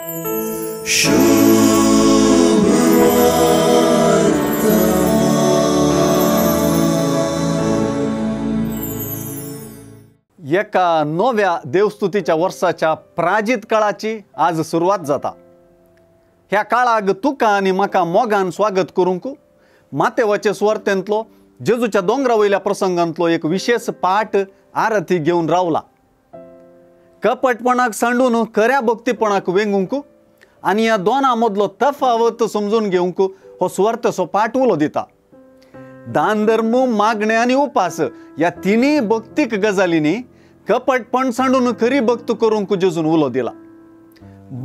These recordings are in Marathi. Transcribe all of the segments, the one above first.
एका नव्या देवस्तुतीच्या वर्षाच्या प्राजित काळाची आज सुरुवात जाता। ह्या काळाक तुका आणि म्हाका मोगान स्वागत करूंक मातेवाचे सुवार्थेंतलो जेजूच्या दोंगरा वयल्या प्रसंगांतलो एक विशेष पाठ आरती घेवन रावला। कपटपणाक सांडून खऱ्या भक्तीपणाक वेंगूंक आणि ह्या दोनां मदलो तफावत समजून घेवंक हो सुवार्थेचो पाठ उलो दिता। दान धर्म, मागणे आणि उपास या तिन्ही भक्तीक गजालींनी कपटपण सांडून खरी भक्त करूंक जेजून उलो दिला।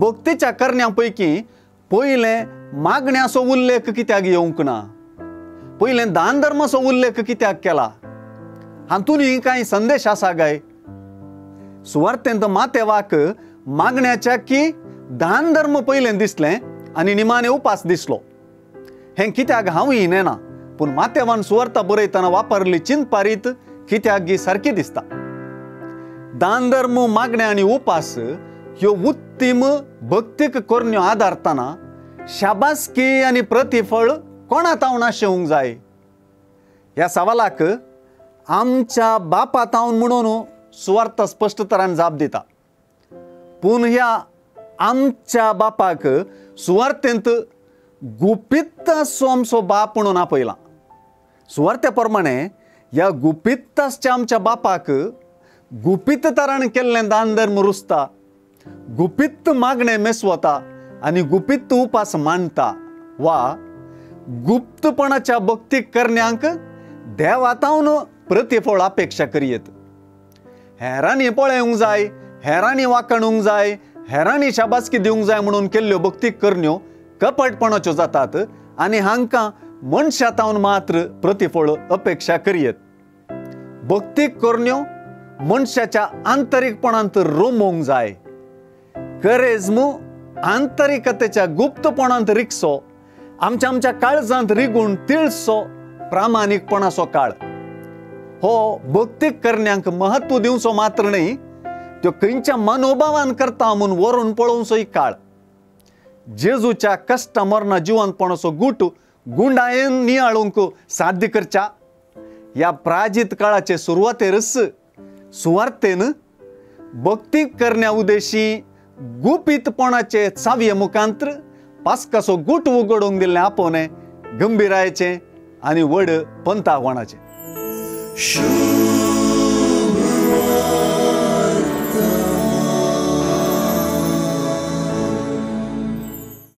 भक्तीच्या करण्यापैकी पहिले मागण्याचो उल्लेख कित्याक येवंक ना, पहिले दान धर्माचो उल्लेख कित्याक केला, हातूंनी कांय संदेश आसा काय? सुवार्थेंत मातेवाक मागण्याच्या की दान धर्म पहिले दिसले आणि निमाणे उपास दिसलो। हें कित्याक हांवूय नेना, पूण मातेवान सुवार्ता बरयतना वापरली चिंतपारीत कित्याक गी सारकी दिसता। दान धर्म, मागणे आणि उपास ह्यो उत्तम भक्तीक करण्यो आदारतना शाबासकी आणि प्रतिफळ कोणा तावन आशेवंक जाय? ह्या सवालाक आमच्या बापा तावन म्हणून सुवार्ता स्पष्ट तरान जाप दिता। पूण ह्या आमच्या बापाक सुवार्थेंत गुपित आमचो बाप म्हणून आपयला। सुवार्ते प्रमाणे ह्या गुपित आमच्या बापाक गुपित तरान केल्लें दान धर्म रुजता, गुपित मागणे मेसवता आणि गुपित उपास मांडता, वा गुप्तपणाच्या भक्तीक करण्यांक देवातावन प्रतिफळ अपेक्षा करियेत। हेरांनी पळोवंक जाय, हेरांनी वाकणूंक जाय, हेरांनी शाबासकी दिवंक जाय म्हणून केल्ल्यो भक्तीक करण्यो कपटपणाच्यो जातात आणि हांकां मनशातावन मात्र प्रतिफळ अपेक्षा करियेत। भक्तीक करण्यो मनशाच्या आंतरिकपणांत रोमोवंक जाय। करेज्म आंतरिकतेच्या गुप्तपणांत रिगसो, आमच्या काळजांत रिगून तिळसो प्रामाणिकपणाचो काळ। हो भक्तीक करण्यांक महत्व दिवचो मात्र न्ही, त्यो खंयच्या मनोभावान करता म्हणून वरून पळोवचोय काळ। जेजूच्या कष्ट मरणा जिवंतपणाचो गूट गुंडायेन नियाळूंक साध्य करच्या ह्या प्राजित काळाचे सुरवातेरच सुवार्थेन भक्तीक करण्या उद्देशी गुपितपणाचे चावये मुखांतर पास्काचो गूट उगडूंक दिल्लें आपोवणे गंभीरायेचें आणि व्हड पंथावणाचें।